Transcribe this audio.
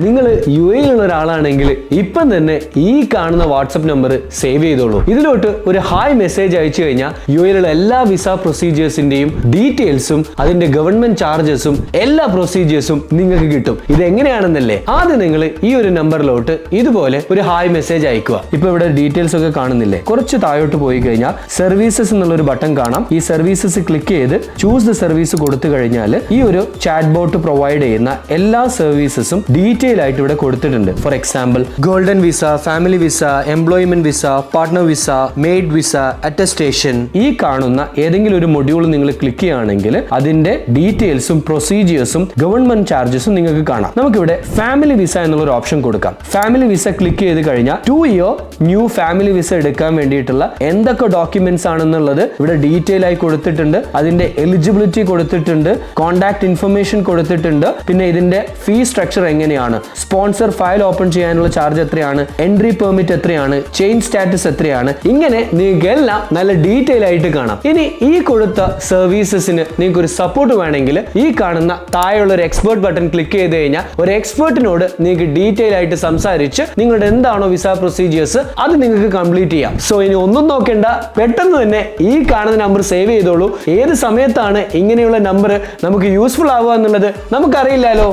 നിങ്ങൾ യു എയിലുള്ള ഒരാളാണെങ്കിൽ ഇപ്പം തന്നെ ഈ കാണുന്ന വാട്സപ്പ് നമ്പർ സേവ് ചെയ്തോളൂ. ഇതിലോട്ട് ഒരു ഹായ് മെസ്സേജ് അയച്ചു കഴിഞ്ഞാൽ യു എയിലുള്ള എല്ലാ വിസ പ്രൊസീജിയേഴ്സിന്റെയും ഡീറ്റെയിൽസും അതിന്റെ ഗവൺമെന്റ് ചാർജസും എല്ലാ പ്രൊസീജിയേഴ്സും നിങ്ങൾക്ക് കിട്ടും. ഇത് എങ്ങനെയാണെന്നല്ലേ, ആദ്യം നിങ്ങൾ ഈ ഒരു നമ്പറിലോട്ട് ഇതുപോലെ ഒരു ഹായ് മെസ്സേജ് അയക്കുക. ഇപ്പൊ ഇവിടെ ഡീറ്റെയിൽസ് ഒക്കെ കാണുന്നില്ലേ? കുറച്ച് താഴോട്ട് പോയി കഴിഞ്ഞാൽ സർവീസസ് എന്നുള്ളൊരു ബട്ടൺ കാണാം. ഈ സർവീസസ് ക്ലിക്ക് ചെയ്ത് ചൂസ് ദ സർവീസ് കൊടുത്തു കഴിഞ്ഞാൽ ഈ ഒരു ചാറ്റ് ബോട്ട് പ്രൊവൈഡ് ചെയ്യുന്ന എല്ലാ സർവീസസും ഡീറ്റെയിൽ ആയിട്ട് ഇവിടെ കൊടുത്തിട്ടുണ്ട്. For example golden visa, family visa, employment visa, partner visa, made visa, attestation. ഈ കാണുന്ന ഏതെങ്കിലും ഒരു മൊഡ്യൂൾ നിങ്ങൾ ക്ലിക്ക് ചെയ്യുകയാണെങ്കിൽ അതിന്റെ ഡീറ്റെയിൽസും പ്രൊസീജിയേഴ്സും ഗവൺമെന്റ് ചാർജസും നിങ്ങൾക്ക് കാണാം. നമുക്കിവിടെ ഫാമിലി വിസ എന്നുള്ള ഒരു ഓപ്ഷൻ കൊടുക്കാം. ഫാമിലി വിസ ക്ലിക്ക് ചെയ്ത് കഴിഞ്ഞാൽ 2 ഇയർ ന്യൂ ഫാമിലി വിസ എടുക്കാൻ വേണ്ടിയിട്ടുള്ള എന്തൊക്കെ ഡോക്യുമെന്റ്സ് ആണെന്നുള്ളത് ഇവിടെ ഡീറ്റെയിൽ ആയി കൊടുത്തിട്ടുണ്ട്. അതിന്റെ എലിജിബിലിറ്റി കൊടുത്തിട്ടുണ്ട്, കോൺടാക്ട് ഇൻഫർമേഷൻ കൊടുത്തിട്ടുണ്ട്, പിന്നെ ഇതിന്റെ ഫീ സ്ട്രക്ചർ എങ്ങനെയാണ്, സ്പോൺസർ ഫയൽ ഓപ്പൺ ചെയ്യാനുള്ള ചാർജ് എത്രയാണ്, എൻട്രി പെർമിറ്റ് എത്രയാണ്, ചെയിൻ സ്റ്റാറ്റസ് എത്രയാണ്, ഇങ്ങനെ നിങ്ങൾക്ക് എല്ലാം നല്ല ഡീറ്റെയിൽ ആയിട്ട് കാണാം. ഇനി ഈ കൊടുത്ത സർവീസസിന് നിങ്ങൾക്ക് ഒരു സപ്പോർട്ട് വേണമെങ്കിൽ ഈ കാണുന്ന താഴെയുള്ള ഒരു എക്സ്പേർട്ട് ബട്ടൺ ക്ലിക്ക് ചെയ്ത് കഴിഞ്ഞാൽ ഒരു എക്സ്പേർട്ടിനോട് നിങ്ങൾക്ക് ഡീറ്റെയിൽ ആയിട്ട് സംസാരിച്ച് നിങ്ങളുടെ എന്താണോ വിസ പ്രൊസീജിയേഴ്സ് അത് നിങ്ങൾക്ക് കംപ്ലീറ്റ് ചെയ്യാം. സോ ഇനി ഒന്നും നോക്കേണ്ട, പെട്ടെന്ന് തന്നെ ഈ കാണുന്ന നമ്പർ സേവ് ചെയ്തോളൂ. ഏത് സമയത്താണ് ഇങ്ങനെയുള്ള നമ്പർ നമുക്ക് യൂസ്ഫുൾ ആവുക എന്നുള്ളത് നമുക്കറിയില്ലല്ലോ.